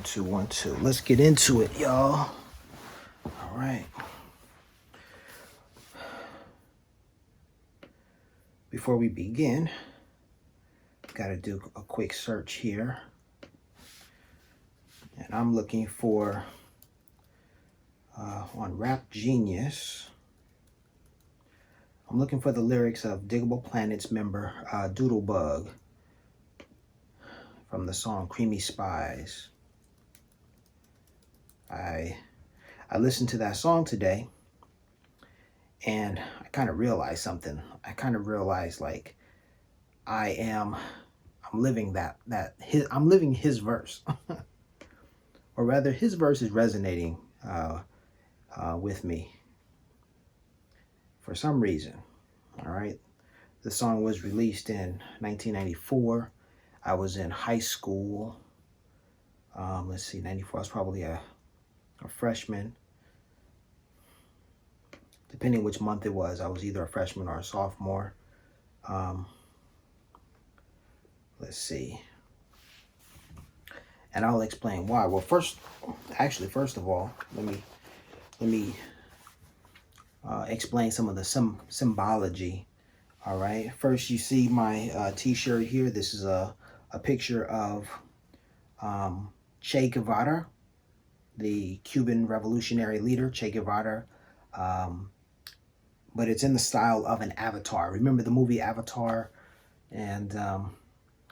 One, two, one, two. Let's get into it, y'all. All right. Before we begin, got to do a quick search here. And I'm looking for, on Rap Genius, I'm looking for the lyrics of Diggable Planets member Doodlebug from the song Creamy Spies. I listened to that song today, and I kind of realized something. I kind of realized, like, I'm living I'm living his verse, or rather, his verse is resonating with me for some reason. All right, the song was released in 1994. I was in high school. Let's see, 94. I was probably a freshman. Depending which month it was, I was either a freshman or a sophomore. Let's see. And I'll explain why. Well, first of all, let me explain some of the symbology. All right. First, you see my T-shirt here. This is a picture of Che Guevara, the Cuban revolutionary leader, Che Guevara. But it's in the style of an avatar. Remember the movie Avatar? And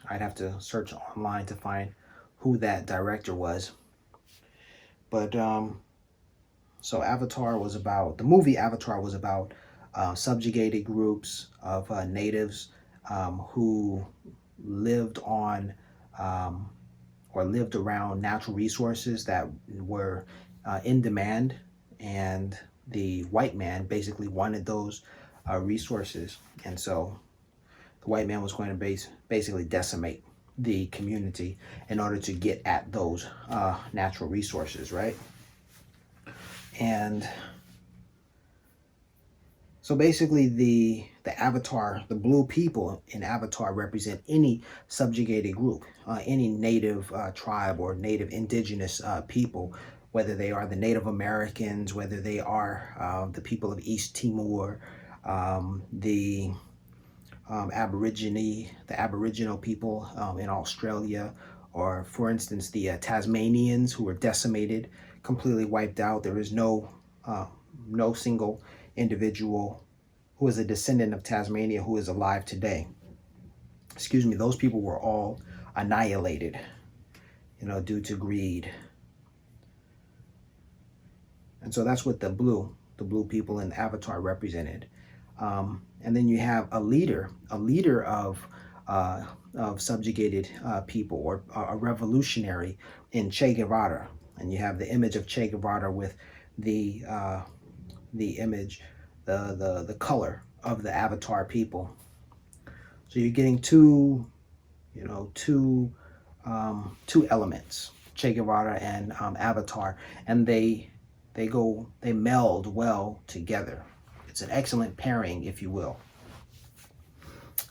I'd have to search online to find who that director was. But so the movie Avatar was about subjugated groups of natives who lived on or lived around natural resources that were in demand, and the white man basically wanted those resources, and so the white man was going to basically decimate the community in order to get at those natural resources, right? And so basically the Avatar, the blue people in Avatar represent any subjugated group, any native tribe or native indigenous people, whether they are the Native Americans, whether they are the people of East Timor, the Aboriginal people in Australia, or for instance, the Tasmanians, who were decimated, completely wiped out. There is no single individual who is a descendant of Tasmania who is alive today. Excuse me, those people were all annihilated, due to greed. And so that's what the blue people in Avatar represented. And then you have a leader of subjugated people, or a revolutionary in Che Guevara. And you have the image of Che Guevara with the image, the color of the Avatar people. So you're getting two elements, Che Guevara and Avatar, and they meld well together. It's an excellent pairing, if you will.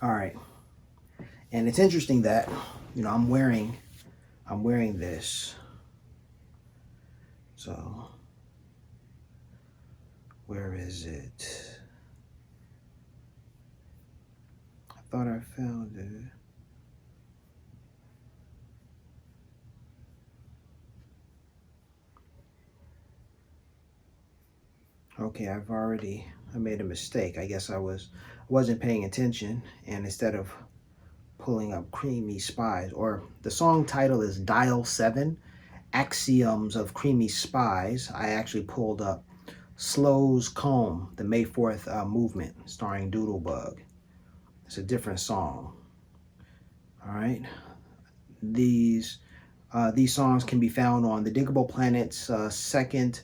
All right. And it's interesting that, I'm wearing this. So where is it? I thought I found it. Okay, I made a mistake. I guess I wasn't paying attention, and instead of pulling up Creamy Spies, or the song title is Dial 7, Axioms of Creamy Spies, I actually pulled up Slow's Comb, the May 4th movement, starring Doodlebug. It's a different song. All right. These songs can be found on the Diggable Planets' second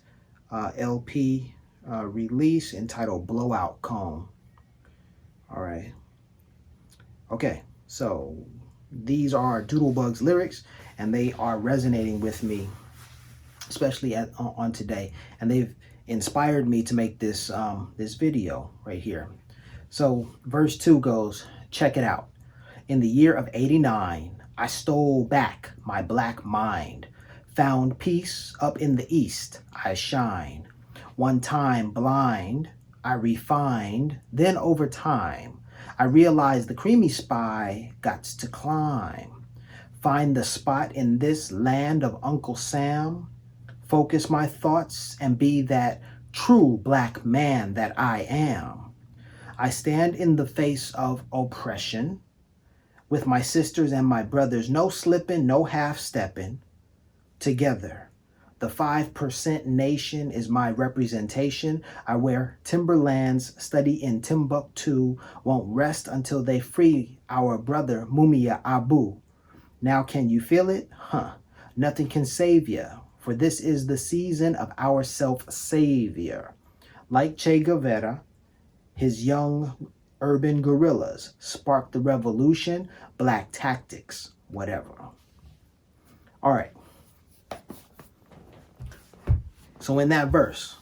LP release entitled Blowout Comb. All right. Okay, so these are Doodlebug's lyrics, and they are resonating with me, especially on today, and they've inspired me to make this this video right here. So verse 2 goes, check it out. In the year of '89, I stole back my black mind, Found peace up in the east, I shine. One time blind, I refined. Then over time, I realized the creamy spy gots to climb. Find the spot in this land of Uncle Sam. Focus my thoughts and be that true black man that I am. I stand in the face of oppression with my sisters and my brothers, no slipping, no half stepping, together. The 5% nation is my representation. I wear Timberlands, study in Timbuktu, won't rest until they free our brother Mumia Abu. Now can you feel it? Nothing can save you, for this is the season of our self-savior. Like Che Guevara, his young urban guerrillas sparked the revolution, black tactics, whatever. All right. So in that verse,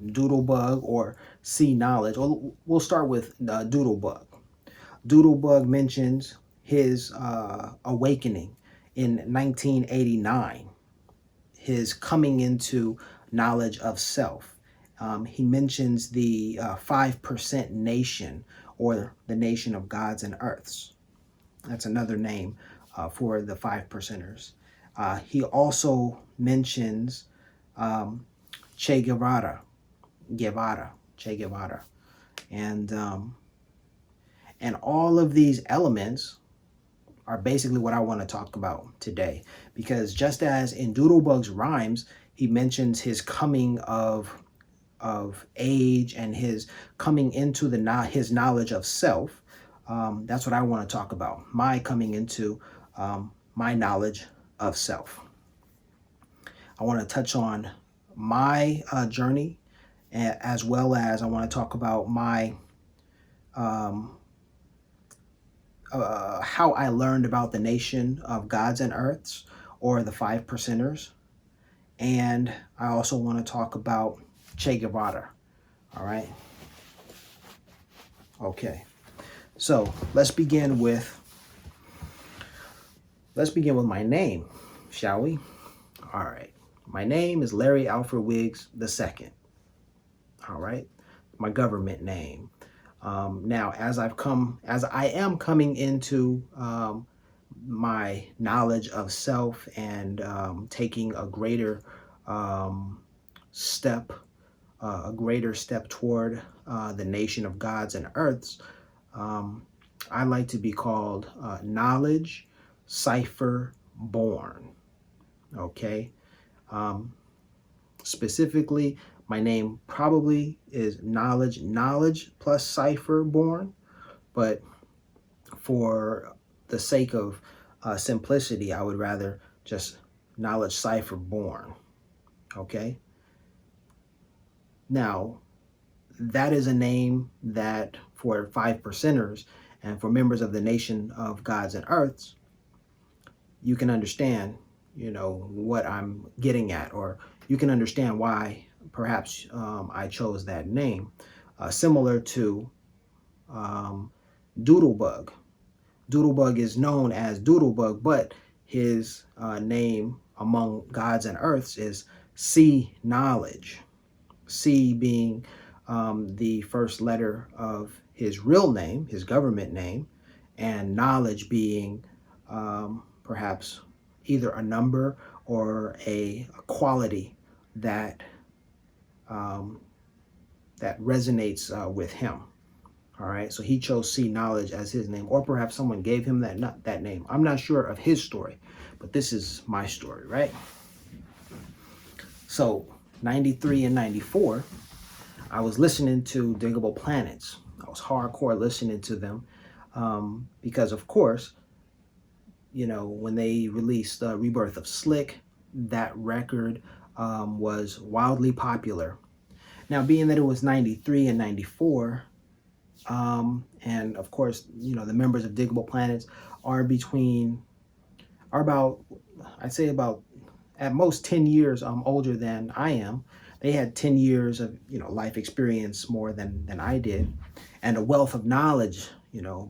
Doodlebug or See Knowledge, or we'll start with Doodlebug. Doodlebug mentions his awakening in 1989, his coming into knowledge of self. He mentions the 5% nation, or the nation of gods and earths. That's another name for the 5%ers. He also mentions Che Guevara, Che Guevara, and all of these elements are basically what I want to talk about today, because just as in Doodlebug's rhymes, he mentions his coming of age and his coming into his knowledge of self. That's what I want to talk about. My coming into my knowledge of self. I want to touch on my journey, as well as I want to talk about my how I learned about the nation of gods and earths, or the 5%ers. And I also want to talk about Che Guevara. All right. Okay. So let's begin with my name, shall we? All right. My name is Larry Alfred Wiggs II. All right. My government name. Now, as I am coming into my knowledge of self, and taking a greater step toward the nation of gods and earths, I like to be called Knowledge Cipher Born. Okay. Specifically, my name probably is Knowledge plus Cipher Born, but for the sake of simplicity, I would rather just Knowledge Cipher Born. Okay. Now, that is a name that for 5%ers and for members of the nation of gods and earths, you can understand, what I'm getting at, or you can understand why perhaps I chose that name. Similar to Doodlebug. Doodlebug is known as Doodlebug, but his name among gods and earths is See Knowledge. C being the first letter of his real name, his government name, and knowledge being perhaps either a number or a quality that that resonates with him. All right, so he chose See Knowledge as his name, or perhaps someone gave him that name. I'm not sure of his story, but this is my story, right? So 93 and 94, I was listening to Diggable Planets. I was hardcore listening to them because, of course, when they released Rebirth of Slick, that record was wildly popular. Now, being that it was 93 and 94, and of course, the members of Diggable Planets are about, I'd say about at most 10 years older than I am. They had 10 years of, life experience more than I did, and a wealth of knowledge,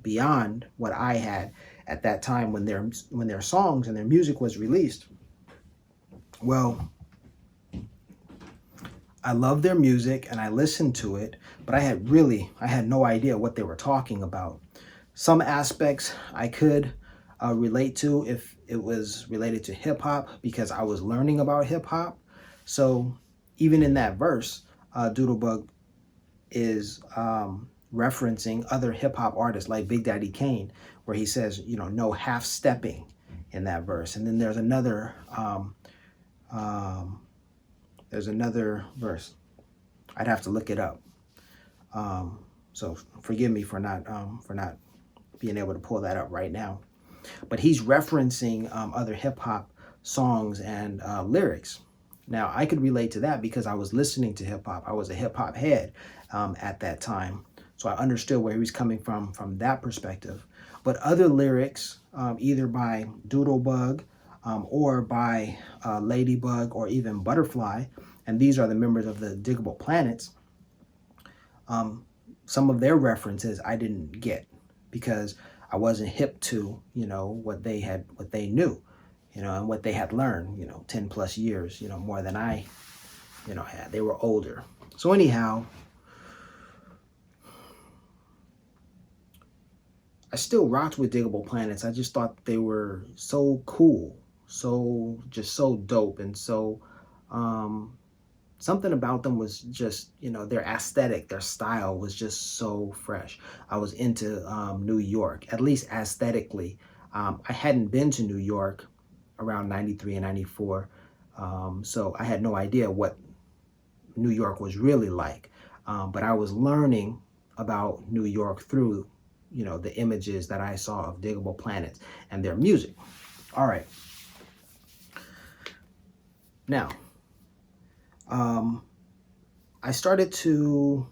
beyond what I had at that time when their songs and their music was released. Well, I love their music and I listened to it, but I had no idea what they were talking about. Some aspects I could relate to if it was related to hip hop because I was learning about hip hop. So even in that verse, Doodlebug is referencing other hip hop artists like Big Daddy Kane, where he says, no half stepping in that verse. And then um, there's another verse. I'd have to look it up. So forgive me for not being able to pull that up right now. But he's referencing other hip hop songs and lyrics. Now I could relate to that because I was listening to hip hop. I was a hip hop head at that time, so I understood where he was coming from that perspective. But other lyrics, either by Doodlebug or by Ladybug or even Butterfly, and these are the members of the Diggable Planets. Some of their references I didn't get because I wasn't hip to, what they knew, and what they had learned, 10 plus years, more than I, had. They were older. So anyhow, I still rocked with Diggable Planets. I just thought they were so cool, so dope, and so something about them was just, their aesthetic, their style was just so fresh. I was into New York, at least aesthetically. I hadn't been to New York around 93 and 94, so I had no idea what New York was really like. But I was learning about New York through, the images that I saw of Diggable Planets and their music. All right. Now, I started to,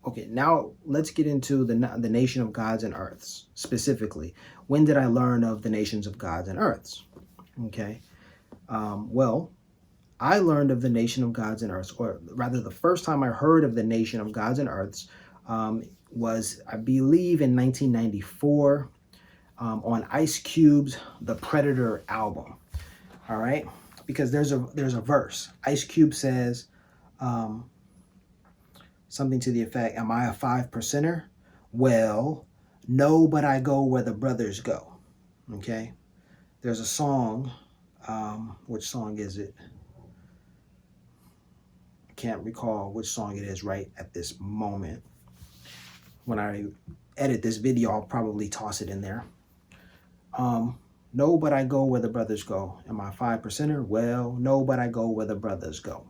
okay, now let's get into the Nation of Gods and Earths specifically. When did I learn of the Nations of Gods and Earths? Okay, well, I learned of the Nation of Gods and Earths, or rather the first time I heard of the Nation of Gods and Earths was, I believe, in 1994 on Ice Cube's The Predator album. All right, because there's a verse. Ice Cube says something to the effect, "Am I a 5%er? Well, no, but I go where the brothers go." Okay, there's a song. Which song is it? I can't recall which song it is right at this moment. When I edit this video, I'll probably toss it in there. No, but I go where the brothers go. Am I a 5%er? Well, no, but I go where the brothers go.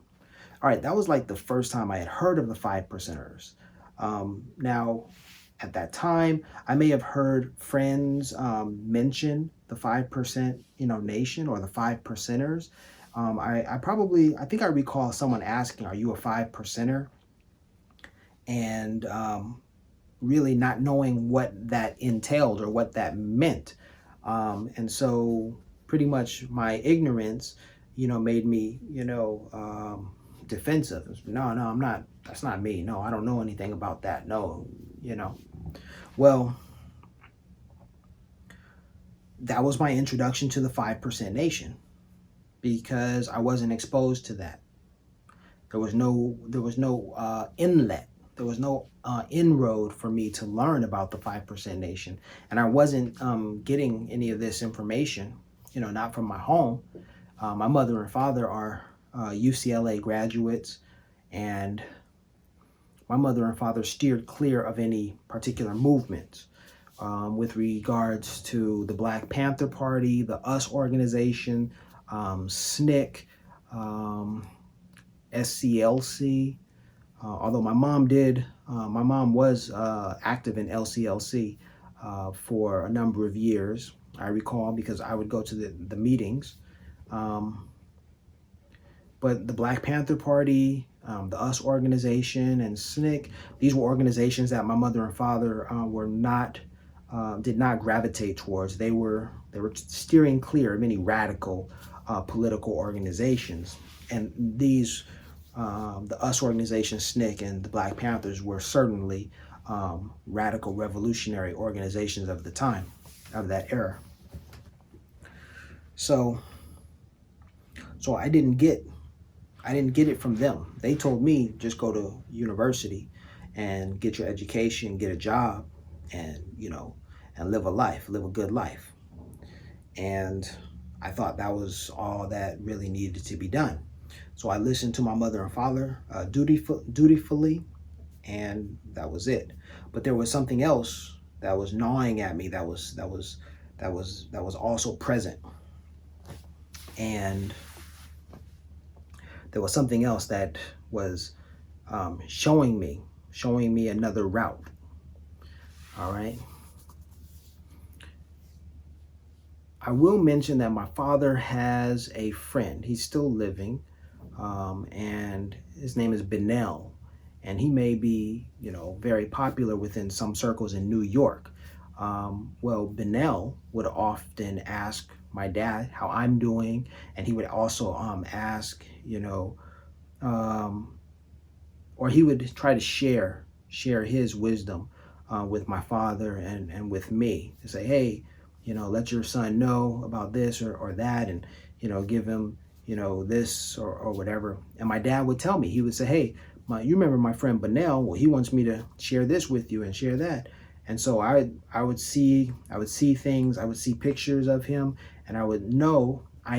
All right, that was like the first time I had heard of the 5%ers. Now, at that time, I may have heard friends mention the 5%, nation or the 5%ers. I think I recall someone asking, "Are you a 5%er?" And really not knowing what that entailed or what that meant. And so pretty much my ignorance, made me, defensive. No, I'm not, that's not me. No, I don't know anything about that. No, Well, that was my introduction to the 5% nation because I wasn't exposed to that. There was no inlet. There was no inroad for me to learn about the 5% nation. And I wasn't getting any of this information, not from my home. My mother and father are UCLA graduates, and my mother and father steered clear of any particular movements with regards to the Black Panther Party, the US organization, SNCC, SCLC. Although my mom was active in LCLC for a number of years, I recall, because I would go to the meetings. But the Black Panther Party, the US organization, and SNCC, these were organizations that my mother and father did not gravitate towards. They were steering clear of any radical political organizations. And these, the US organization, SNCC, and the Black Panthers were certainly radical revolutionary organizations of the time, of that era. So I didn't get it from them. They told me just go to university and get your education, get a job, and and live a good life. And I thought that was all that really needed to be done. So I listened to my mother and father dutifully, and that was it. But there was something else that was gnawing at me. That was also present, and there was something else that was showing me another route. All right. I will mention that my father has a friend. He's still living, and his name is Benel, and he may be, very popular within some circles in New York. Well, Benel would often ask my dad how I'm doing, and he would also ask, um, or he would try to share his wisdom with my father and with me to say, hey, let your son know about this or that, and give him this or whatever. And my dad would tell me, he would say, hey, you remember my friend Benel? Well, he wants me to share this with you and share that. And so I would see things, I would see pictures of him, and I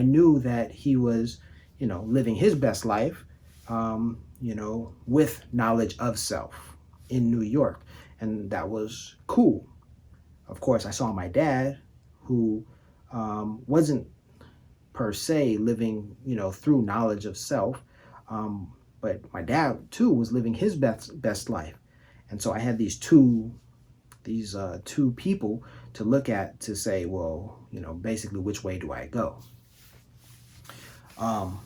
knew that he was living his best life, with knowledge of self in New York. And that was cool. Of course, I saw my dad, who wasn't per se living, through knowledge of self. But my dad too was living his best life. And so I had these two people to look at to say, well, basically, which way do I go? And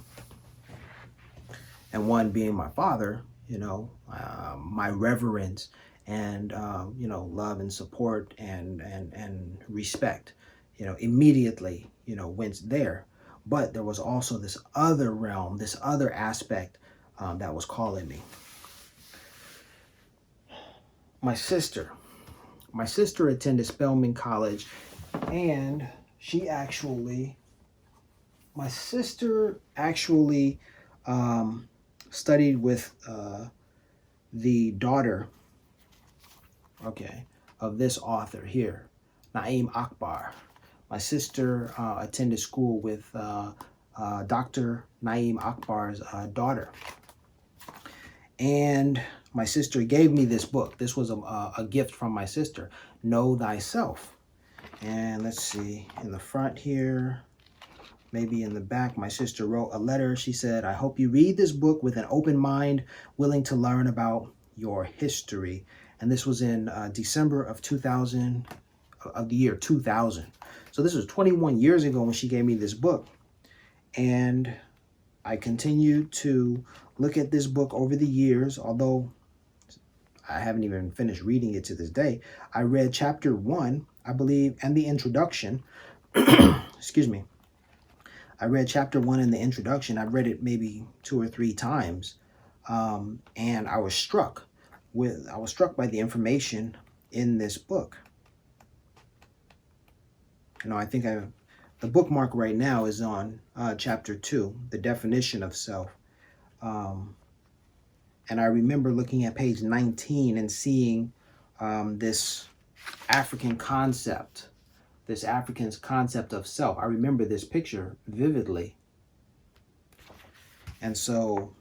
one being my father, my reverence and love and support and respect, immediately went there. But there was also this other realm, this other aspect that was calling me. My sister attended Spelman College, and my sister actually studied with the daughter, of this author here, Naeem Akbar. My sister attended school with Dr. Naeem Akbar's daughter. And my sister gave me this book. This was a gift from my sister, Know Thyself. And let's see, in the front here, maybe in the back, my sister wrote a letter. She said, I hope you read this book with an open mind, willing to learn about your history. And this was in December of the year 2000. So this was 21 years ago when she gave me this book. And I continued to look at this book over the years, although I haven't even finished reading it to this day. I read chapter 1, I believe, and the introduction. Excuse me. I read chapter 1 in the introduction. I read it maybe 2 or 3 times. And I was struck by the information in this book. I think the bookmark right now is on chapter 2, the definition of self. And I remember looking at page 19 and seeing this African concept of self. I remember this picture vividly. And so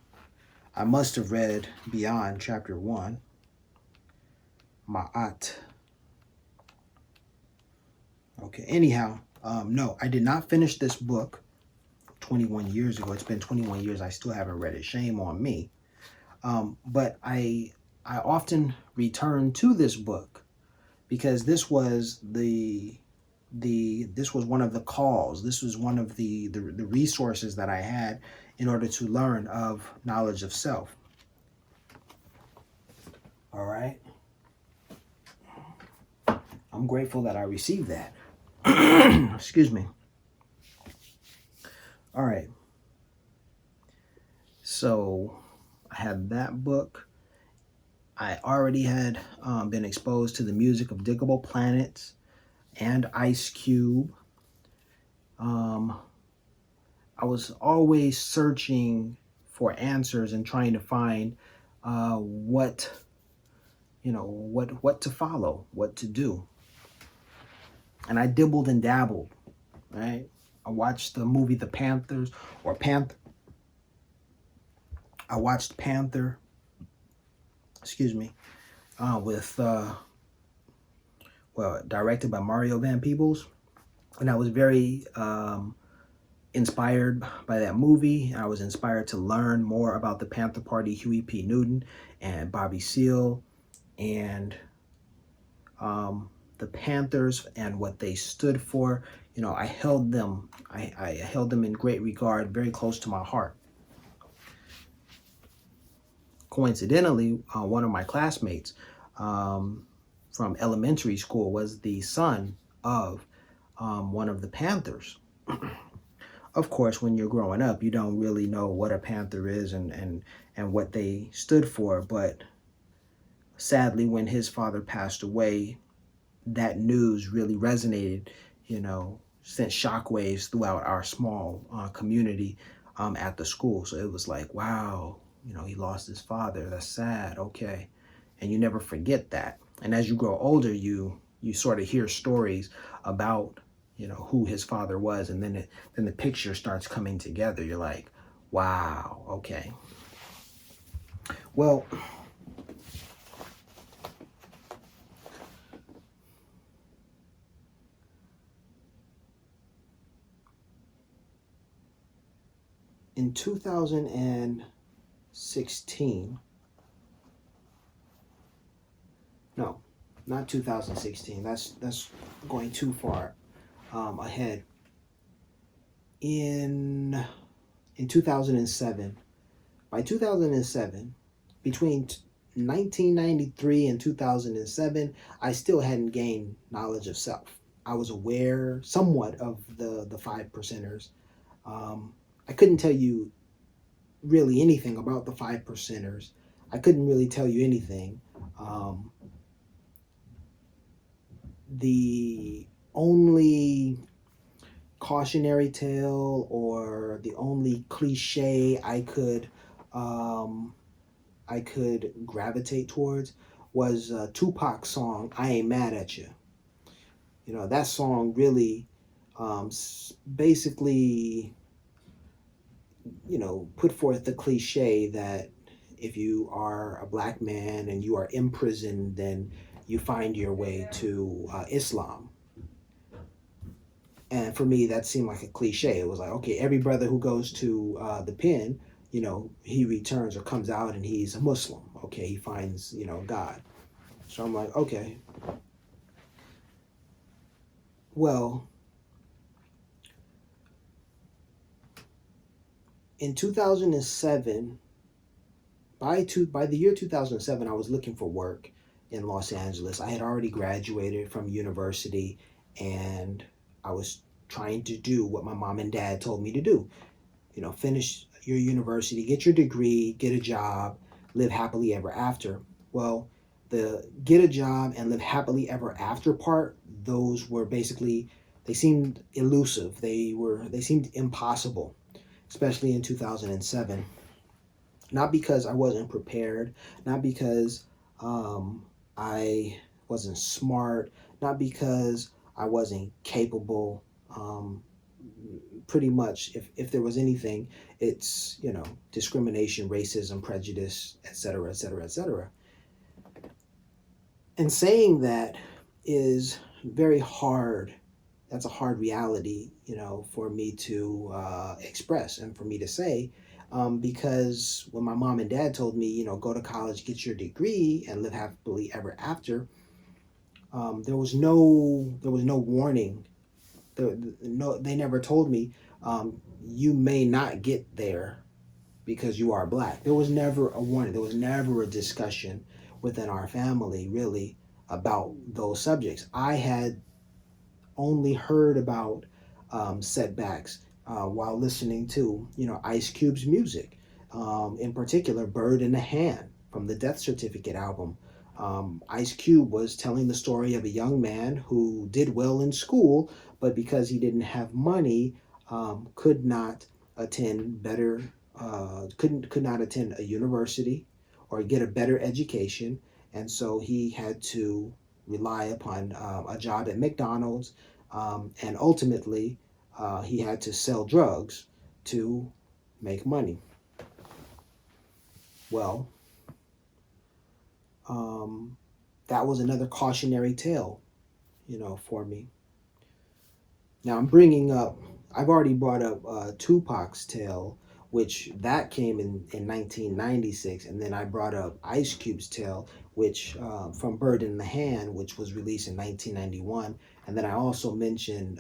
I must have read beyond chapter 1. Ma'at. Okay, anyhow, no, I did not finish this book 21 years ago. It's been 21 years. I still haven't read it. Shame on me. But I often return to this book because this was this was one of the calls. This was one of the resources that I had in order to learn of knowledge of self. All right. I'm grateful that I received that. Excuse me. All right. So I had that book. I already had been exposed to the music of Diggable Planets and Ice Cube. Um, I was always searching for answers and trying to find what what to follow, what to do. And I dibbled and dabbled, right? I watched the movie The Panthers or Panther. I watched Panther, excuse me, with directed by Mario Van Peebles, and I was very inspired by that movie. I was inspired to learn more about the Panther Party, Huey P. Newton and Bobby Seale, and the Panthers and what they stood for. I held them. I held them in great regard, very close to my heart. Coincidentally, one of my classmates from elementary school was the son of one of the Panthers. Of course, when you're growing up, you don't really know what a Panther is and what they stood for. But sadly, when his father passed away, that news really resonated, sent shockwaves throughout our small community at the school. So it was like, wow, he lost his father. That's sad. Okay. And you never forget that. And as you grow older, you sort of hear stories about, who his father was. And then the picture starts coming together. You're like, wow, okay. Well, in 2016, no, not 2016. That's going too far ahead. In 2007, by 2007, between 1993 and 2007, I still hadn't gained knowledge of self. I was aware somewhat of the five percenters. I couldn't tell you really anything about the five percenters. I couldn't really tell you anything. The only cautionary tale or the only cliche I could gravitate towards was Tupac's song "I Ain't Mad at You." That song really basically put forth the cliche that if you are a black man and you are imprisoned, then you find your way to Islam. And for me, that seemed like a cliche. It was like, okay, every brother who goes to the pen, he returns or comes out and he's a Muslim. Okay, he finds, God. So I'm like, okay. Well, in 2007, by the year 2007, I was looking for work in Los Angeles. I had already graduated from university, and I was trying to do what my mom and dad told me to do. Finish your university, get your degree, get a job, live happily ever after. Well, the get a job and live happily ever after part, those were basically, they seemed elusive. They seemed impossible, especially in 2007. Not because I wasn't prepared, not because I wasn't smart, not because I wasn't capable. Pretty much, if there was anything, it's discrimination, racism, prejudice, etc., etc., etc. And saying that is very hard. That's a hard reality, for me to express and for me to say, because when my mom and dad told me, go to college, get your degree, and live happily ever after, there was no warning. They never told me you may not get there because you are black. There was never a warning. There was never a discussion within our family really about those subjects. I had only heard about setbacks while listening to Ice Cube's music, in particular "Bird in the Hand" from the Death Certificate album. Ice Cube was telling the story of a young man who did well in school, but because he didn't have money, could not attend better, could not attend a university or get a better education, and so he had to rely upon a job at McDonald's, and ultimately he had to sell drugs to make money. Well, um, that was another cautionary tale, for me. Now I'm bringing up, I've already brought up Tupac's tale, which that came in 1996, and then I brought up Ice Cube's tale, which from Bird in the Hand, which was released in 1991, and then I also mentioned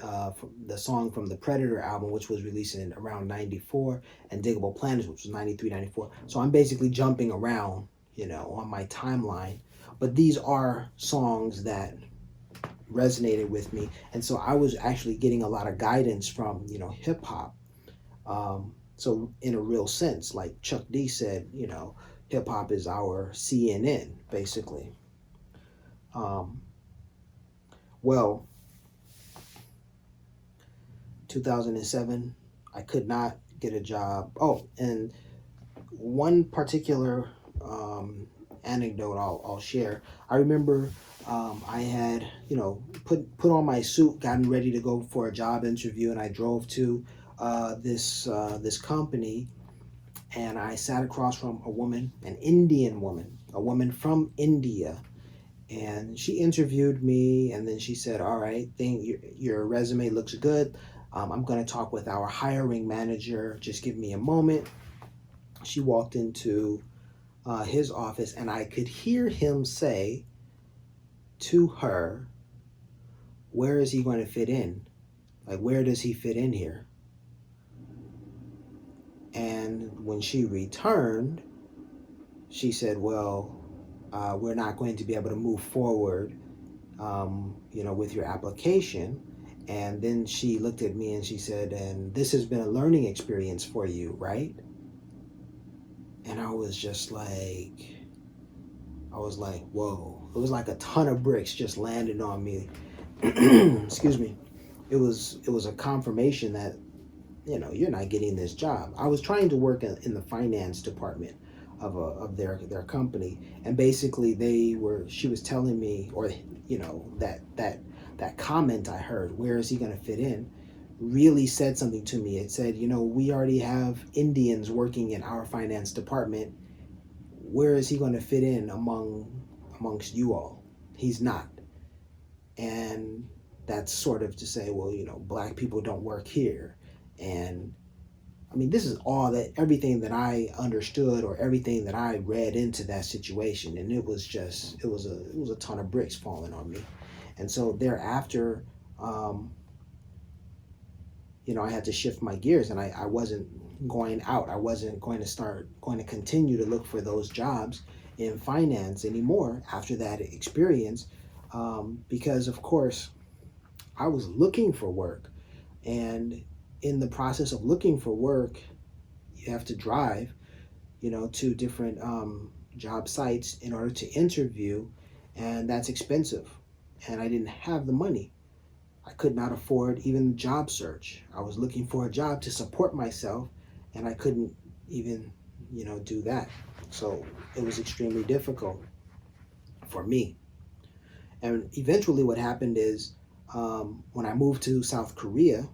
the song from the Predator album, which was released in around 94, and Diggable Planets, which was 93, 94. So I'm basically jumping around, on my timeline, but these are songs that resonated with me, and so I was actually getting a lot of guidance from hip hop. So in a real sense, like Chuck D said, hip hop is our CNN basically. um, well, 2007, I could not get a job. Oh, and one particular anecdote I'll share. I remember I had put on my suit, gotten ready to go for a job interview, and I drove to this company, and I sat across from a woman, an Indian woman, a woman from India, and she interviewed me, and then she said, "All right, your resume looks good. I'm going to talk with our hiring manager. Just give me a moment." She walked into his office, and I could hear him say to her, "Where is he going to fit in? Like, where does he fit in here?" And when she returned, she said, "Well, we're not going to be able to move forward, with your application." And then she looked at me and she said, "And this has been a learning experience for you, right?" And I was just like, whoa. It was like a ton of bricks just landed on me. Excuse me. It was a confirmation that you're not getting this job. I was trying to work in the finance department of their company, and basically she was telling me, or that comment I heard, "Where is he going to fit in?" really said something to me. It said, "We already have Indians working in our finance department. Where is he going to fit in amongst you all? He's not." And that's sort of to say, well, black people don't work here. And I mean, this is everything that I understood, or everything that I read into that situation, and it was a ton of bricks falling on me. And so thereafter, I had to shift my gears, and I wasn't going out. I wasn't going to continue to look for those jobs in finance anymore after that experience, because of course I was looking for work, and in the process of looking for work, you have to drive, to different job sites in order to interview, and that's expensive. And I didn't have the money. I could not afford even job search. I was looking for a job to support myself, and I couldn't even, do that. So it was extremely difficult for me. And eventually, what happened is, when I moved to South Korea,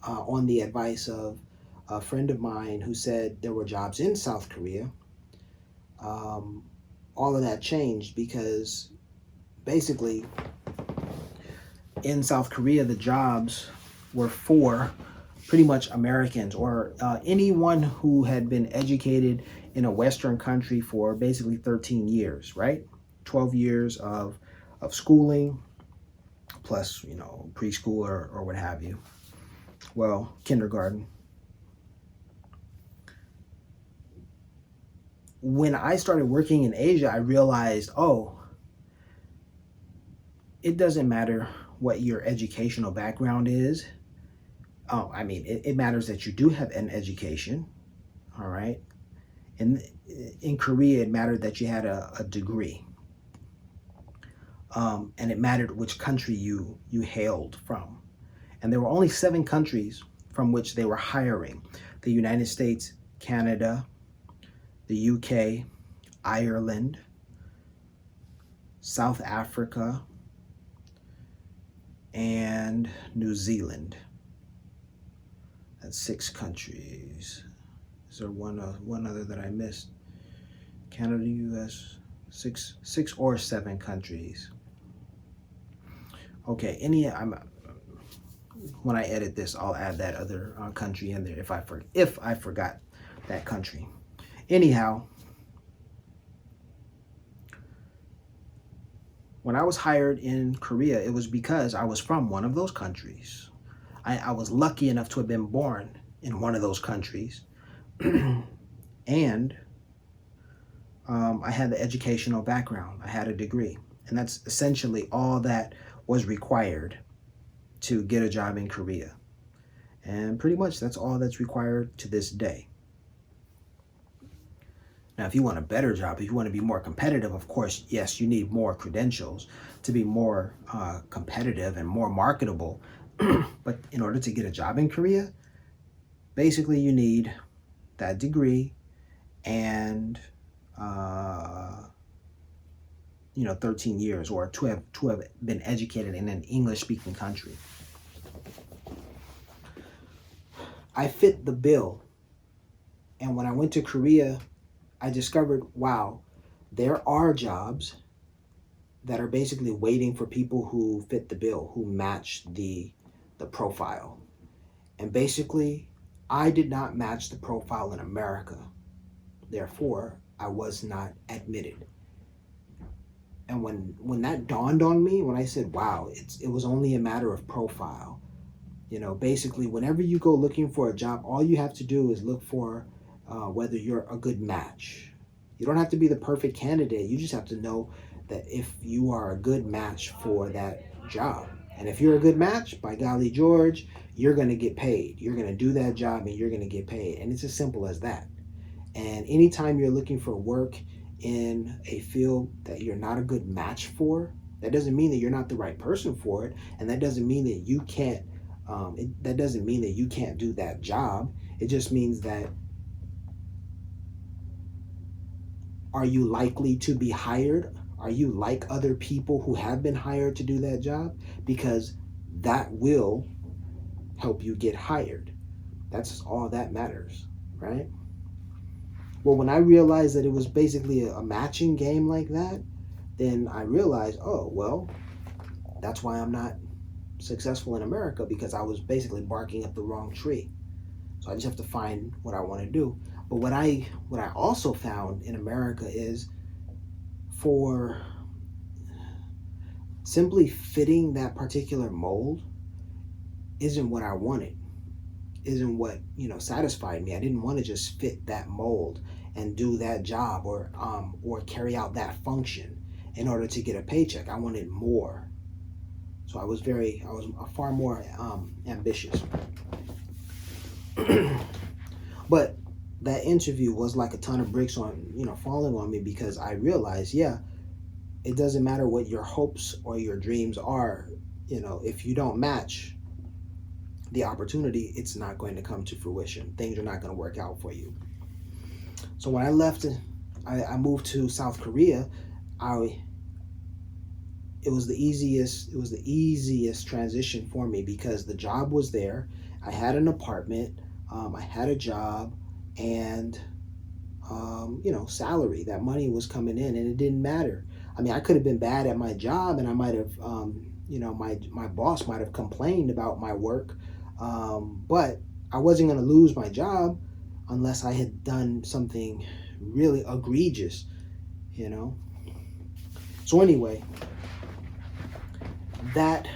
on the advice of a friend of mine who said there were jobs in South Korea, um, all of that changed, because basically in South Korea, the jobs were for pretty much Americans, or anyone who had been educated in a Western country for basically 13 years, right? 12 years of schooling, plus, preschool or what have you. Well, kindergarten. When I started working in Asia, I realized, oh, it doesn't matter what your educational background is. Oh, I mean, it matters that you do have an education, all right? And in Korea, it mattered that you had a degree. and it mattered which country you hailed from. And there were only 7 countries from which they were hiring: the United States, Canada, the UK, Ireland, South Africa, and New Zealand. That's 6 countries. Is there one other that I missed? Canada, US, six or 7 countries. Okay, when I edit this, I'll add that other country in there if I forgot that country. Anyhow, when I was hired in Korea, it was because I was from one of those countries. I was lucky enough to have been born in one of those countries. And I had the educational background. I had a degree. And that's essentially all that was required to get a job in Korea. And pretty much that's all that's required to this day. Now, if you want a better job, if you want to be more competitive, of course, yes, you need more credentials to be more competitive and more marketable. But in order to get a job in Korea, basically you need that degree and 13 years, or to have been educated in an English-speaking country. I fit the bill. And when I went to Korea, I discovered, wow, there are jobs that are basically waiting for people who fit the bill, who match the profile. And basically, I did not match the profile in America. Therefore, I was not admitted. And when that dawned on me, when I said, wow, it was only a matter of profile. Basically, whenever you go looking for a job, all you have to do is look for whether you're a good match. You don't have to be the perfect candidate. You just have to know that if you are a good match for that job. And if you're a good match, by golly George, you're going to get paid. You're going to do that job and you're going to get paid. And it's as simple as that. And anytime you're looking for work in a field that you're not a good match for, that doesn't mean that you're not the right person for it. And that doesn't mean that you can't do that job. It just means that, are you likely to be hired? Are you like other people who have been hired to do that job? Because that will help you get hired. That's all that matters, right? Well, when I realized that it was basically a matching game like that, then I realized, oh, well, that's why I'm not successful in America, because I was basically barking up the wrong tree. So I just have to find what I want to do. But what I also found in America is, for simply fitting that particular mold isn't what I wanted, isn't what satisfied me. I didn't want to just fit that mold and do that job or carry out that function in order to get a paycheck. I wanted more. So I was far more ambitious. But that interview was like a ton of bricks falling on me, because I realized, yeah, it doesn't matter what your hopes or your dreams are. If you don't match the opportunity, it's not going to come to fruition. Things are not going to work out for you. So when I left, I moved to South Korea. It was the easiest transition for me, because the job was there. I had an apartment, I had a job, and salary. That money was coming in, and it didn't matter. I mean, I could have been bad at my job, and I might have, my boss might have complained about my work, but I wasn't going to lose my job unless I had done something really egregious, So anyway, that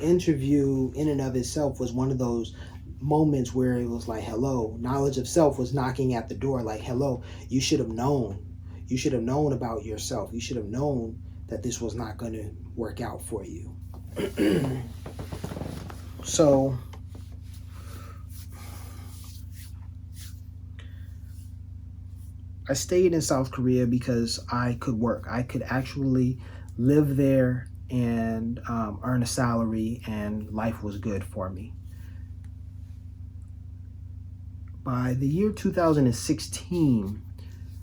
interview in and of itself was one of those moments where it was like, hello, knowledge of self was knocking at the door, like, hello, you should have known about yourself. You should have known that this was not going to work out for you. So I stayed in South Korea because I could work. I could actually live there and earn a salary, and life was good for me. By the year 2016,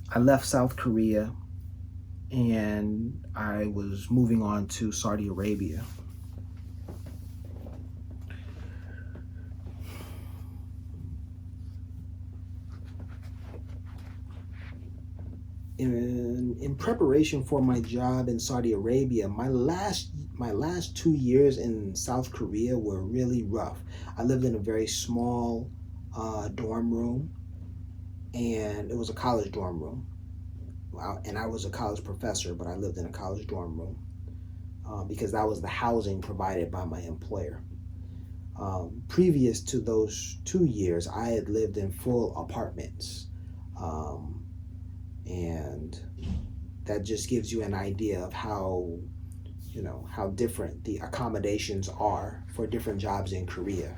I left South Korea and I was moving on to Saudi Arabia. In preparation for my job in Saudi Arabia, my last 2 years in South Korea were really rough. I lived in a very small dorm room, and it was a college dorm room. And I was a college professor, but I lived in a college dorm room because that was the housing provided by my employer. Previous to those 2 years, I had lived in full apartments. And that just gives you an idea of how different the accommodations are for different jobs in Korea.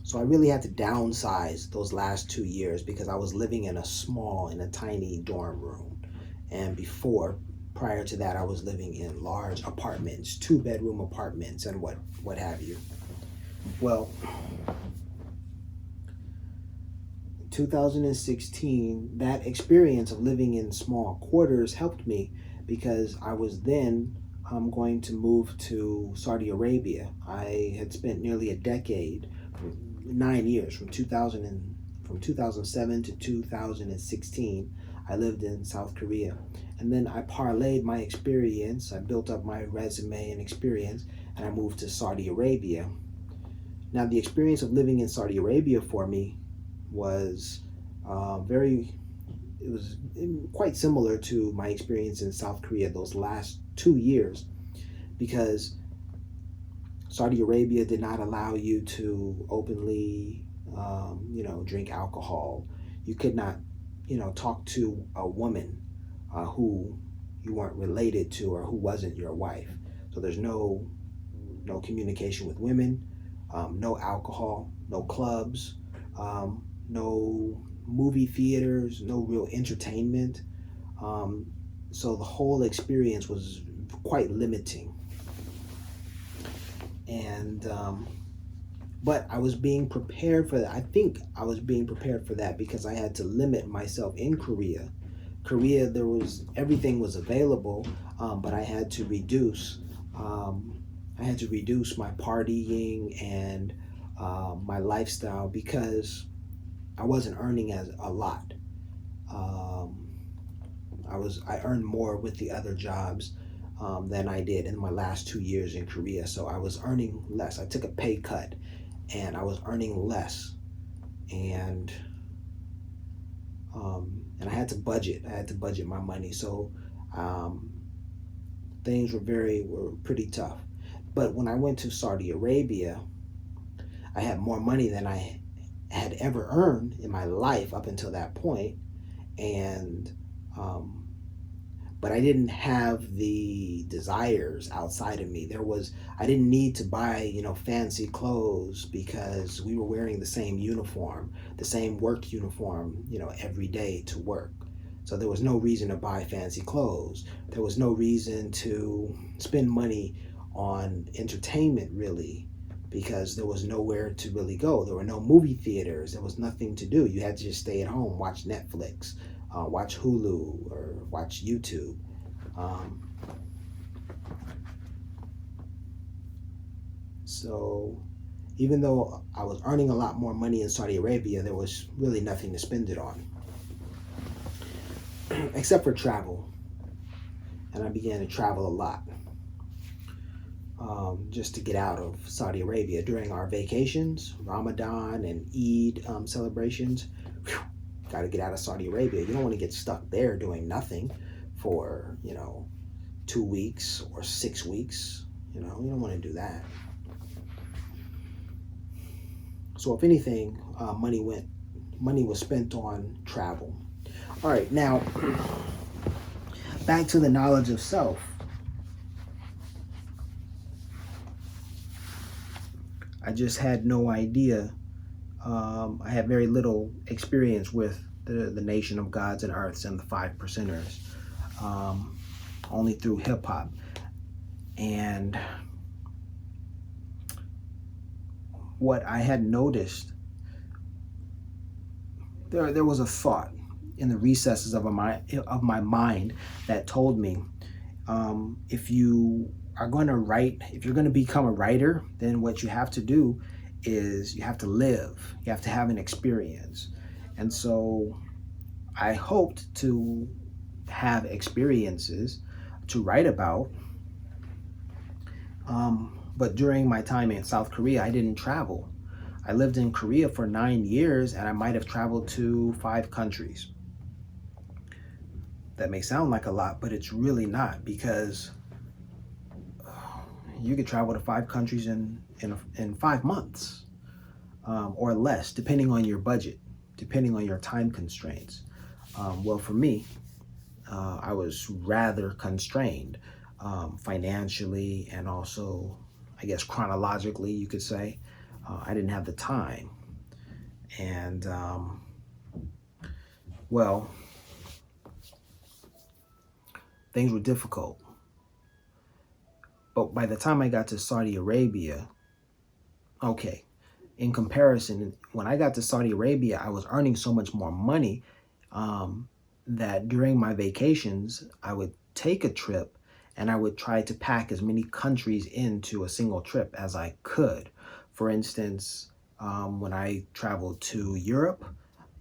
So I really had to downsize those last 2 years because I was living in a tiny dorm room. And prior to that, I was living in large apartments, 2-bedroom apartments and what have you. Well, 2016, that experience of living in small quarters helped me because I was then going to move to Saudi Arabia. I had spent nearly a decade, 9 years, from 2007 to 2016. I lived in South Korea, and then I parlayed my experience. I built up my resume and experience, and I moved to Saudi Arabia. Now, the experience of living in Saudi Arabia for me was quite similar to my experience in South Korea those last 2 years, because Saudi Arabia did not allow you to openly drink alcohol. You could not talk to a woman who you weren't related to or who wasn't your wife. So there's no communication with women, no alcohol, no clubs, no movie theaters, no real entertainment. So the whole experience was quite limiting. And but I was being prepared for that. I think I was being prepared for that because I had to limit myself in Korea. Everything was available, but I had to reduce. I had to reduce my partying and my lifestyle because I wasn't earning as a lot. I earned more with the other jobs than I did in my last 2 years in Korea. So I was earning less. I took a pay cut, and I was earning less, and I had to budget. I had to budget my money. So things were pretty tough. But when I went to Saudi Arabia, I had more money than I had ever earned in my life up until that point, and but I didn't have the desires outside of me. I didn't need to buy fancy clothes because we were wearing the same uniform, the same work uniform, every day to work. So there was no reason to buy fancy clothes. There was no reason to spend money on entertainment, really, because there was nowhere to really go. There were no movie theaters. There was nothing to do. You had to just stay at home, watch Netflix, watch Hulu, or watch YouTube. So even though I was earning a lot more money in Saudi Arabia, there was really nothing to spend it on, except for travel. And I began to travel a lot. Just to get out of Saudi Arabia during our vacations, Ramadan and Eid celebrations. Got to get out of Saudi Arabia. You don't want to get stuck there doing nothing for 2 weeks or 6 weeks. You don't want to do that. So if anything, money was spent on travel. All right, now back to the knowledge of self. I just had no idea. I had very little experience with the nation of gods and earths and the 5 percenters. only through hip hop. And what I had noticed, there was a thought in the recesses of my mind that told me, if you are going to write, if you're going to become a writer, then what you have to do is you have to live, you have to have an experience. And so I hoped to have experiences to write about. But during my time in South Korea, I didn't travel. I lived in Korea for 9 years, and I might have traveled to 5 countries. That may sound like a lot, but it's really not, because you could travel to 5 countries in 5 months, or less, depending on your budget, depending on your time constraints. Well, for me, I was rather constrained, financially, and also, I guess, chronologically, you could say. I didn't have the time. And, well, things were difficult. But by the time I got to Saudi Arabia, okay, in comparison, when I got to Saudi Arabia, I was earning so much more money, that during my vacations, I would take a trip and I would try to pack as many countries into a single trip as I could. For instance, when I traveled to Europe,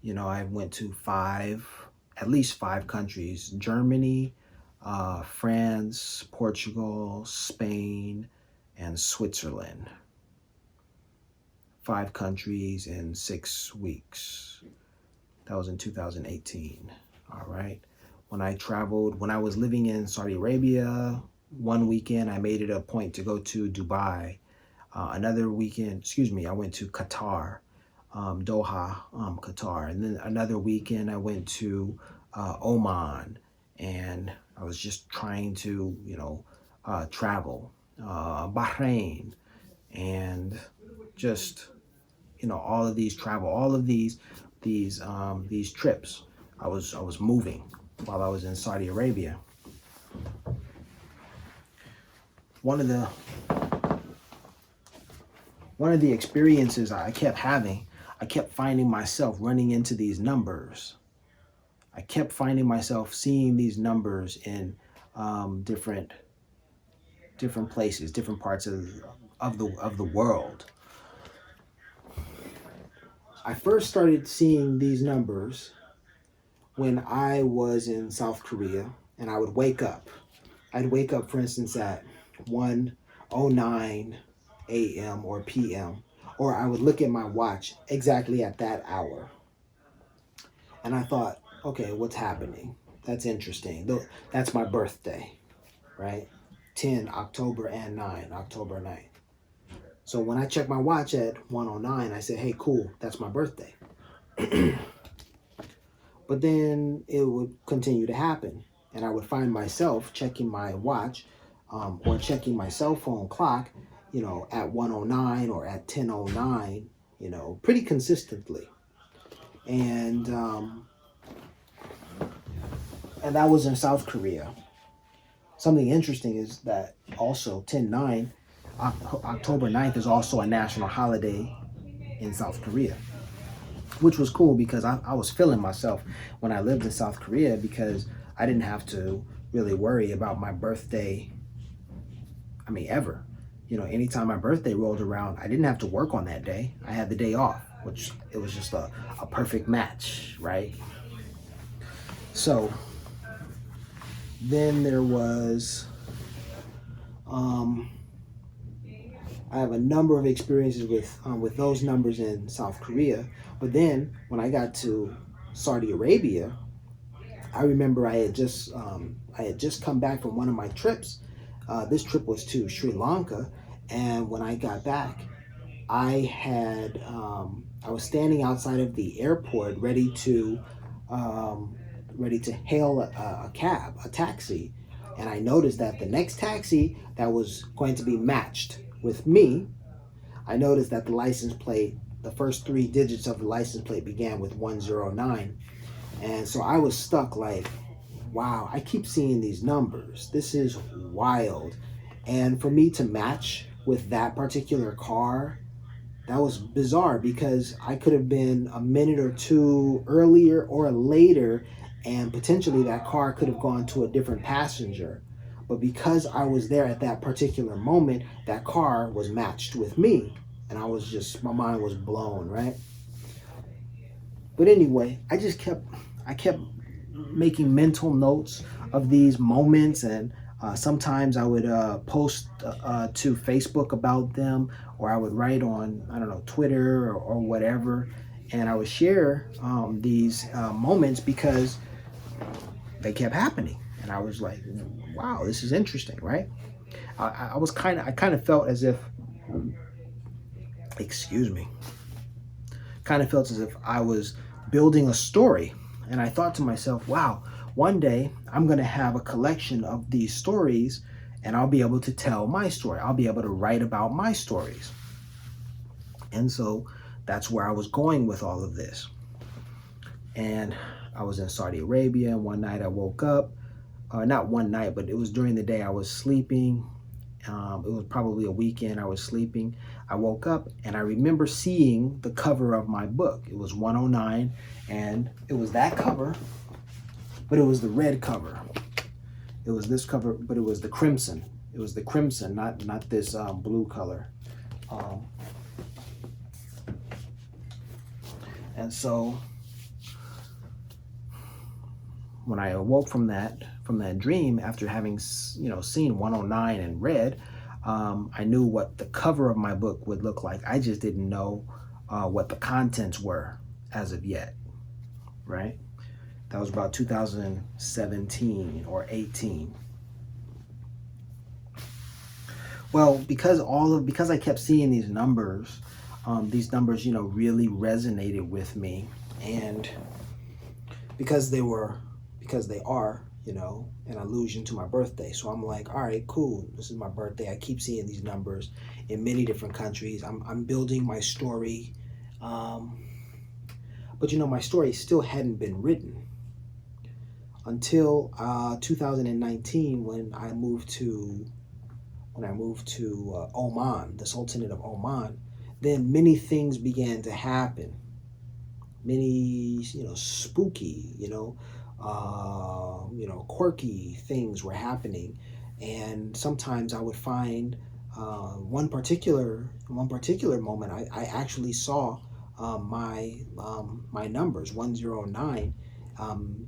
I went to at least 5 countries: Germany, France, Portugal, Spain, and Switzerland. 5 countries in 6 weeks. That was in 2018. All right. When I was living in Saudi Arabia, one weekend I made it a point to go to Dubai. Another weekend, I went to Qatar, Doha, Qatar. And then another weekend I went to Oman, and I was just trying to, travel. Bahrain, and just, all of these trips. I was moving while I was in Saudi Arabia. One of the experiences I kept having, I kept finding myself running into these numbers. I kept finding myself seeing these numbers in different places, different parts of the world. I first started seeing these numbers when I was in South Korea, and I would wake up. I'd wake up, for instance, at 1:09 a.m. or p.m., or I would look at my watch exactly at that hour. And I thought, okay, what's happening? That's interesting. That's my birthday, right? 10 October and 9 October 9th. So when I checked my watch at 1:09, I said, hey, cool, that's my birthday. But then it would continue to happen, and I would find myself checking my watch, or checking my cell phone clock, at 1:09 or at 10:09, pretty consistently. And that was in South Korea. Something interesting is that also 10/9, October 9th, is also a national holiday in South Korea, which was cool because I was feeling myself when I lived in South Korea, because I didn't have to really worry about my birthday. I mean, ever. Anytime my birthday rolled around, I didn't have to work on that day. I had the day off, which it was just a perfect match, right? So then there was, I have a number of experiences with those numbers in South Korea. But then when I got to Saudi Arabia, I remember I had just come back from one of my trips. This trip was to Sri Lanka, and when I got back, I was standing outside of the airport, ready to hail a cab, a taxi, and I noticed that the next taxi that was going to be matched with me, I noticed that the license plate, the first 3 digits of the license plate began with 109, and so I was stuck like, wow, I keep seeing these numbers. This is wild. And for me to match with that particular car, that was bizarre because I could have been a minute or two earlier or later, and potentially that car could have gone to a different passenger. But because I was there at that particular moment, that car was matched with me. And my mind was blown, right? But anyway, I kept making mental notes of these moments, and sometimes I would post to Facebook about them, or I would write on, I don't know, Twitter or whatever, and I would share these moments because they kept happening, and I was like, wow, this is interesting, right? I kind of felt as if, excuse me, kind of felt as if I was building a story. And I thought to myself, wow, one day I'm going to have a collection of these stories and I'll be able to tell my story. I'll be able to write about my stories. And so that's where I was going with all of this. And I was in Saudi Arabia, and one night I woke up, not one night, but it was during the day I was sleeping. It was probably a weekend. I was sleeping. I woke up and I remember seeing the cover of my book. It was 109, and it was that cover, but it was the red cover. It was this cover, but it was the crimson. It was the crimson, not this blue color. And so when I awoke from that dream, after having seen 109 in red, I knew what the cover of my book would look like. I just didn't know what the contents were as of yet, right? That was about 2017 or 18. Well, because I kept seeing these numbers really resonated with me, and because they are, an allusion to my birthday. So I'm like, all right, cool. This is my birthday. I keep seeing these numbers in many different countries. I'm building my story. But my story still hadn't been written until 2019 when I moved to Oman, the Sultanate of Oman. Then many things began to happen. Many, spooky, quirky things were happening, and sometimes I would find one particular moment. I actually saw my numbers 109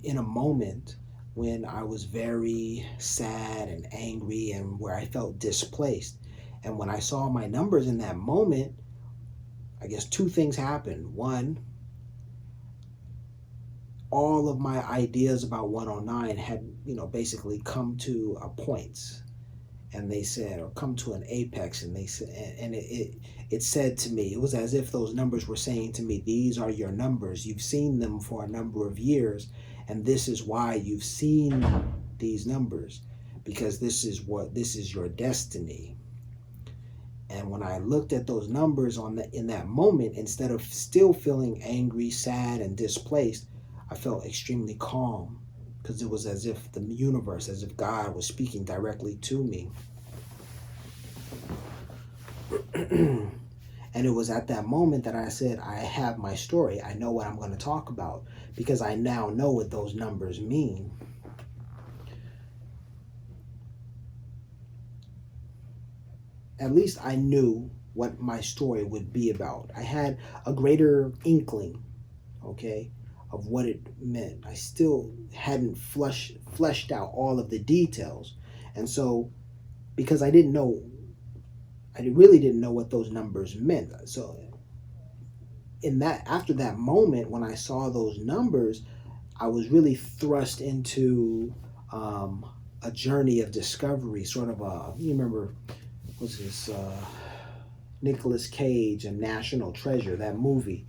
in a moment when I was very sad and angry and where I felt displaced. And when I saw my numbers in that moment, I guess two things happened. One, all of my ideas about 109 had, basically come to a point, and they said, or come to an apex, and they said, and it said to me, it was as if those numbers were saying to me, these are your numbers. You've seen them for a number of years, and this is why you've seen these numbers, because this is your destiny. And when I looked at those numbers in that moment, instead of still feeling angry, sad, and displaced, I felt extremely calm, because it was as if the universe, as if God was speaking directly to me. And it was at that moment that I said, I have my story. I know what I'm going to talk about, because I now know what those numbers mean. At least I knew what my story would be about. I had a greater inkling, okay, of what it meant. I still hadn't fleshed out all of the details. And so, because I really didn't know what those numbers meant. So after that moment, when I saw those numbers, I was really thrust into a journey of discovery, sort of you remember, what's this, Nicolas Cage and National Treasure, that movie.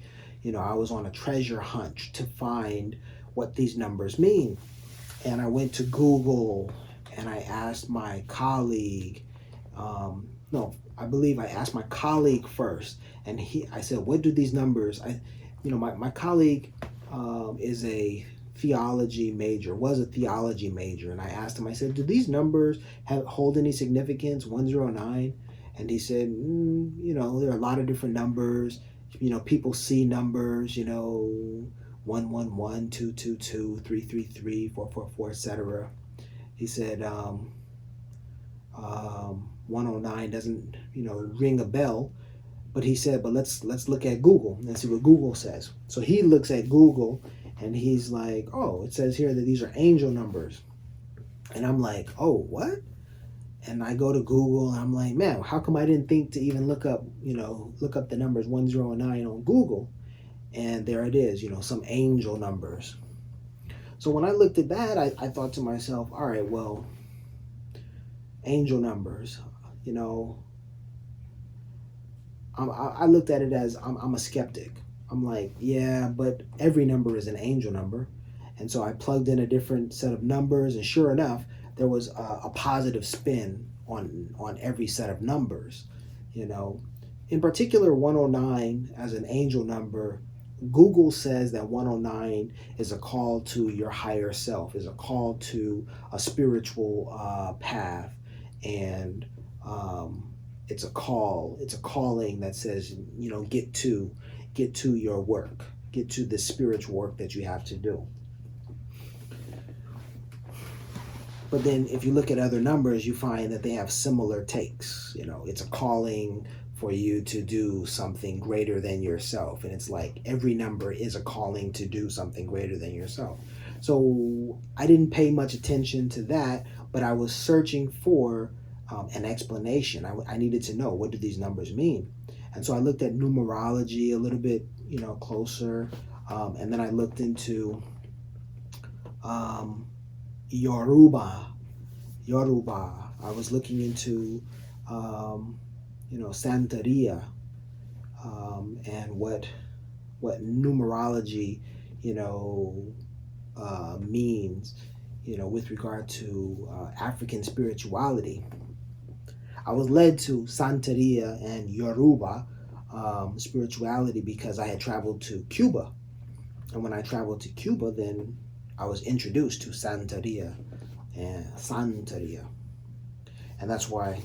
I was on a treasure hunt to find what these numbers mean. And I went to Google and I asked my colleague, I believe I asked my colleague first, and I said, what do these numbers, my colleague is a theology major, was a theology major. And I asked him, I said, do these numbers hold any significance, 109? And he said, there are a lot of different numbers. People see numbers, 111, 222, 333, 444, etc. He said, 109 doesn't, ring a bell. But he said, but let's look at Google and see what Google says. So he looks at Google and he's like, oh, it says here that these are angel numbers. And I'm like, oh, what? And I go to Google and I'm like, man, how come I didn't think to even look up the numbers 109 on Google? And there it is, some angel numbers. So when I looked at that, I thought to myself, all right, well, angel numbers, I looked at it as I'm a skeptic. I'm like, yeah, but every number is an angel number. And so I plugged in a different set of numbers, and sure enough, there was a positive spin on every set of numbers. In particular, 109 as an angel number, Google says that 109 is a call to your higher self, is a call to a spiritual path, and it's a calling that says, get to your work, get to the spiritual work that you have to do. But then if you look at other numbers, you find that they have similar takes. It's a calling for you to do something greater than yourself. And it's like every number is a calling to do something greater than yourself. So I didn't pay much attention to that, but I was searching for an explanation. I needed to know, what do these numbers mean? And so I looked at numerology a little bit, closer. And then I looked into Yoruba. I was looking into, Santeria, and what numerology, means, with regard to African spirituality. I was led to Santeria and Yoruba spirituality because I had traveled to Cuba. And when I traveled to Cuba, then I was introduced to Santeria. And that's why,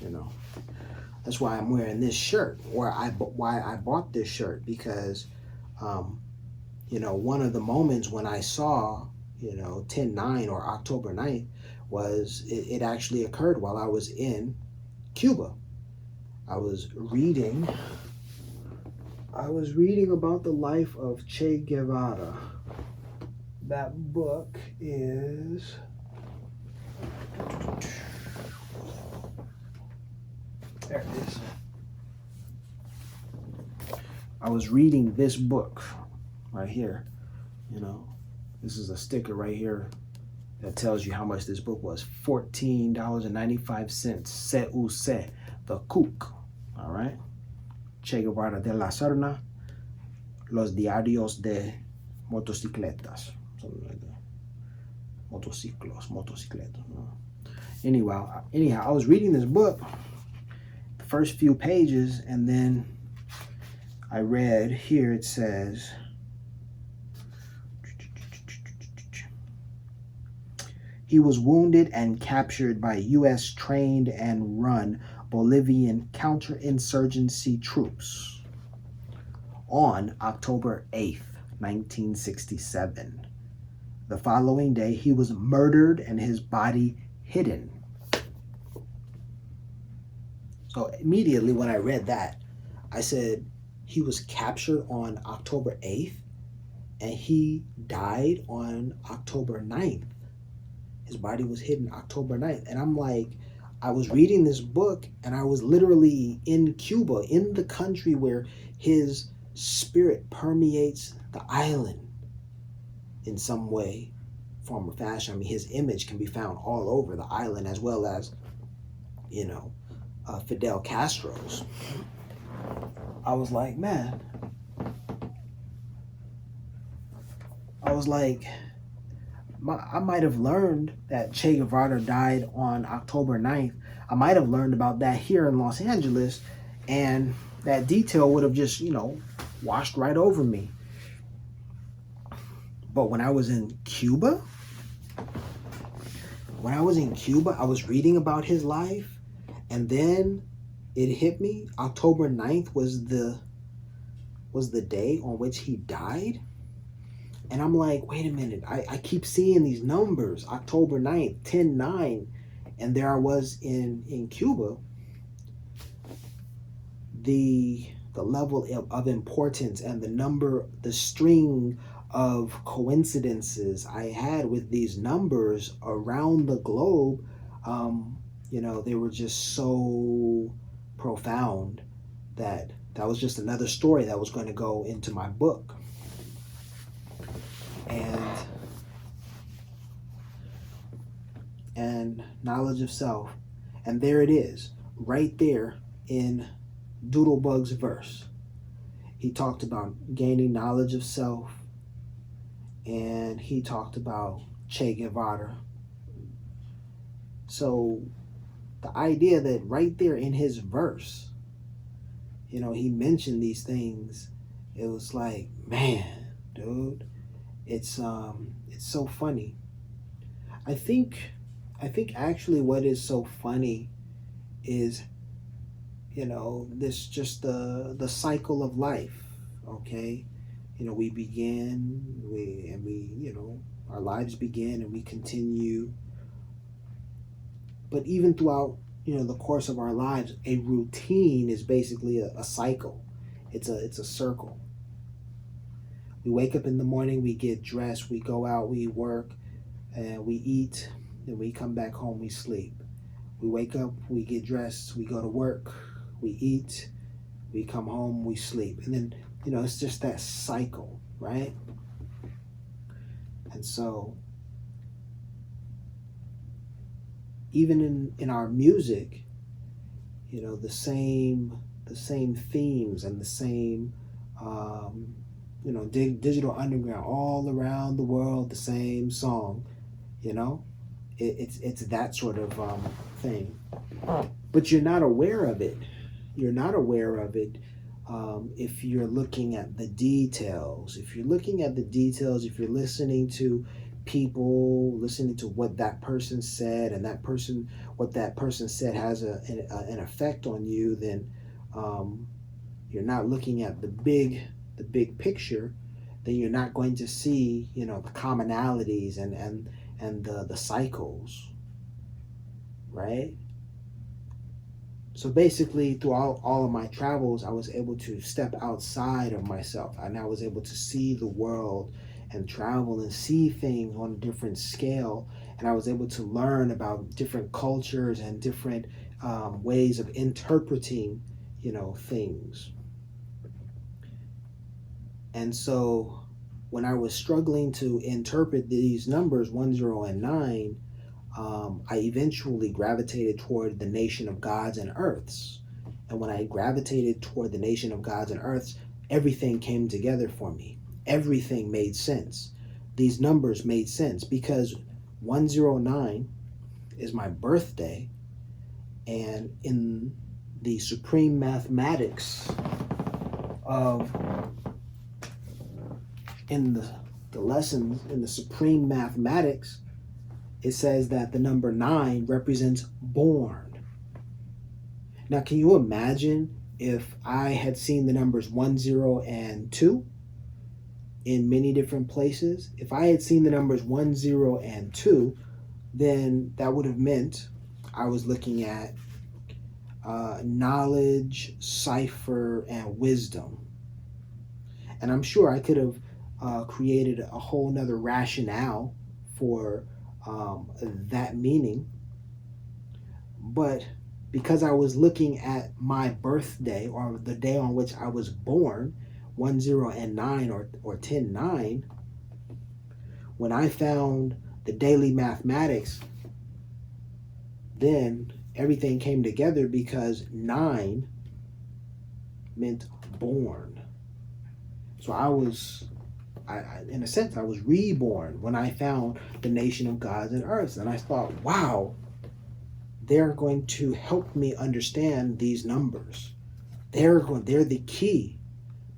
I'm wearing this shirt, or why I bought this shirt, because, one of the moments when I saw, 10/9 or October 9th was, it actually occurred while I was in Cuba. I was reading about the life of Che Guevara. That book is there it is. I was reading this book right here. This is a sticker right here that tells you how much this book was. $14.95. CUC, the Cook. All right. Che Guevara de la Serna, Los Diarios de Motocicletas. Something like that. Motocicletas. Anyhow, I was reading this book, the first few pages, and then I read here, it says, he was wounded and captured by U.S. trained and run Bolivian counterinsurgency troops on October 8th, 1967. The following day, he was murdered and his body hidden. So immediately when I read that, I said, he was captured on October 8th and he died on October 9th. His body was hidden October 9th. And I'm like, I was reading this book and I was literally in Cuba, in the country where his spirit permeates the island in some way, form, or fashion. I mean, his image can be found all over the island, as well as, Fidel Castro's. I was like, man. I might have learned that Che Guevara died on October 9th. I might have learned about that here in Los Angeles, and that detail would have just, washed right over me. But when I was in Cuba, I was reading about his life, and then it hit me. October 9th was the day on which he died. And I'm like, wait a minute, I keep seeing these numbers, October 9th, 10-9, and there I was in Cuba. The level of importance and the string of coincidences I had with these numbers around the globe, they were just so profound that was just another story that was going to go into my book. And knowledge of self. And there it is, right there in Doodlebug's verse. He talked about gaining knowledge of self, and he talked about Che Guevara. So the idea that right there in his verse, he mentioned these things, it was like, man, dude, it's so funny. I think actually what is so funny is, this just the cycle of life. Okay, we begin, our lives begin and we continue. But even throughout, the course of our lives, a routine is basically a cycle. It's a circle. We wake up in the morning, we get dressed, we go out, we work, and we eat, and we come back home, we sleep. We wake up, we get dressed, we go to work, we eat, we come home, we sleep. And then, it's just that cycle, right? And so, even in our music, the same themes and the same, digital underground, all around the world, the same song, it's that sort of thing. But you're not aware of it. You're not aware of it if you're looking at the details. If you're looking at the details, if you're listening to people, listening to what that person said, and what that person said has an effect on you, then you're not looking at the big picture. Then you're not going to see, the commonalities and the cycles, right? So basically, through all of my travels, I was able to step outside of myself, and I was able to see the world and travel and see things on a different scale. And I was able to learn about different cultures and different ways of interpreting, things. And so when I was struggling to interpret these numbers, 1, 0, and 9, I eventually gravitated toward the nation of gods and earths. And when I gravitated toward the nation of gods and earths, everything came together for me. Everything made sense. These numbers made sense because 109 is my birthday, and in the supreme mathematics in the lessons in the supreme mathematics, it says that the number 9 represents born. Now, can you imagine if I had seen the numbers 1, 0, and 2 in many different places? If I had seen the numbers 1, 0, and 2, then that would have meant I was looking at knowledge, cipher, and wisdom. And I'm sure I could have created a whole nother rationale for that meaning. But because I was looking at my birthday, or the day on which I was born, 1, 0, and 9, or 10, 9, when I found the daily mathematics, then everything came together because 9 meant born. So in a sense, I was reborn when I found the nation of gods and earths. And I thought, wow, they're going to help me understand these numbers. They're the key.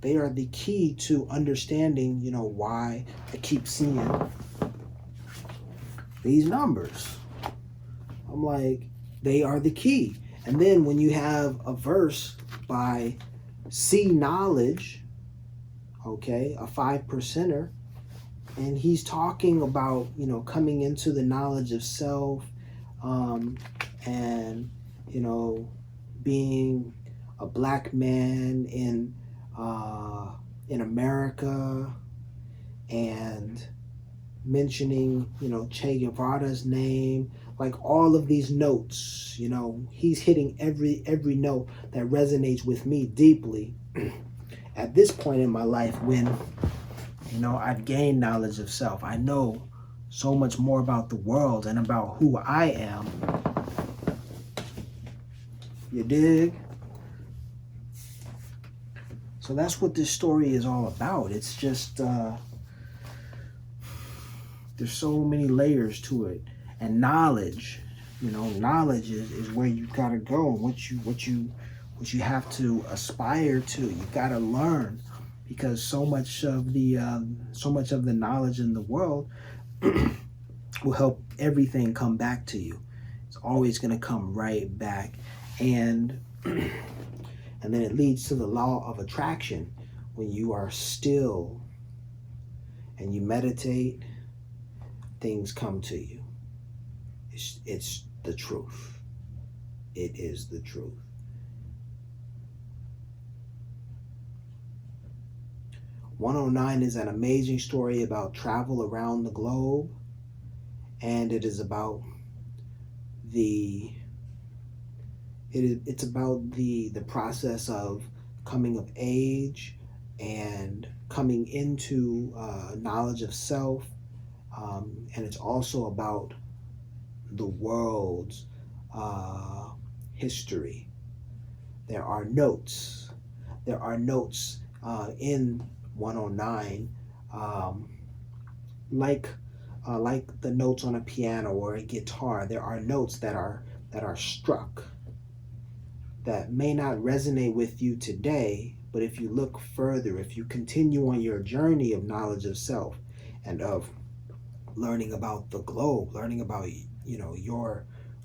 They are the key to understanding, why I keep seeing these numbers. I'm like, they are the key. And then when you have a verse by C Knowledge, okay, a 5%er, and he's talking about, coming into the knowledge of self, and, being a black man in America, and mentioning, Che Guevara's name, like all of these notes, he's hitting every note that resonates with me deeply at this point in my life when, I've gained knowledge of self. I know so much more about the world and about who I am. You dig? So that's what this story is all about. It's just, there's so many layers to it. And knowledge, knowledge is where you gotta go, and what you have to aspire to. You gotta learn, because so much of the knowledge in the world will help everything come back to you. It's always gonna come right back, and then it leads to the law of attraction. When you are still and you meditate, things come to you. It's the truth. It is the truth. "109" is an amazing story about travel around the globe, and it is about it's about the process of coming of age and coming into knowledge of self, and it's also about the world's history. There are notes in 109, like the notes on a piano or a guitar. There are notes that are struck that may not resonate with you today, but if you look further, if you continue on your journey of knowledge of self and of learning about the globe, learning about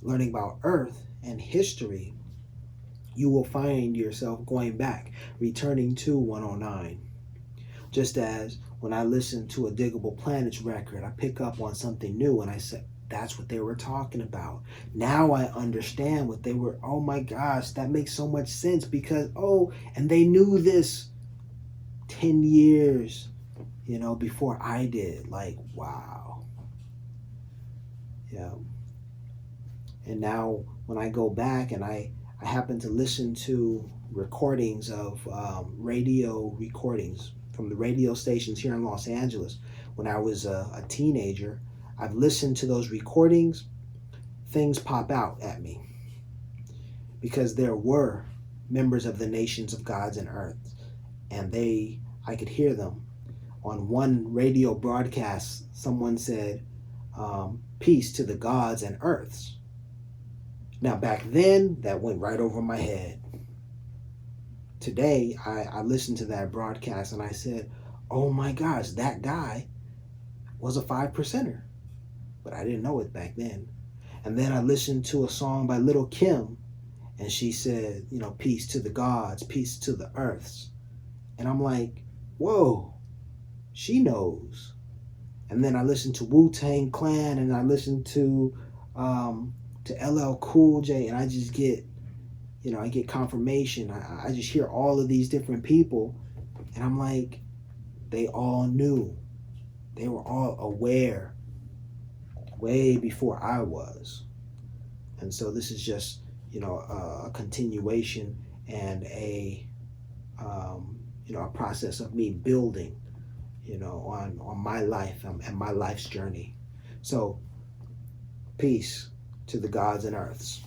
learning about Earth and history, you will find yourself going back, returning to 109. Just as when I listen to a Diggable Planets record, I pick up on something new and I said, that's what they were talking about. Now I understand what they were. Oh my gosh, that makes so much sense, because, and they knew this 10 years, before I did. Like, wow. Yeah. And now when I go back and I happen to listen to recordings of radio recordings from the radio stations here in Los Angeles when I was a teenager, I've listened to those recordings, things pop out at me, because there were members of the nations of gods and earth, and I could hear them. On one radio broadcast, someone said, peace to the gods and earths. Now back then, that went right over my head. Today, I listened to that broadcast and I said, oh my gosh, that guy was a 5%er. But I didn't know it back then. And then I listened to a song by Little Kim, and she said, peace to the gods, peace to the earths. And I'm like, whoa, she knows. And then I listened to Wu-Tang Clan, and I listened to LL Cool J, and I just get, I get confirmation. I just hear all of these different people, and I'm like, they all knew. They were all aware way before I was. And so this is just, a continuation and a process of me building, on my life and my life's journey. So peace to the gods and earths.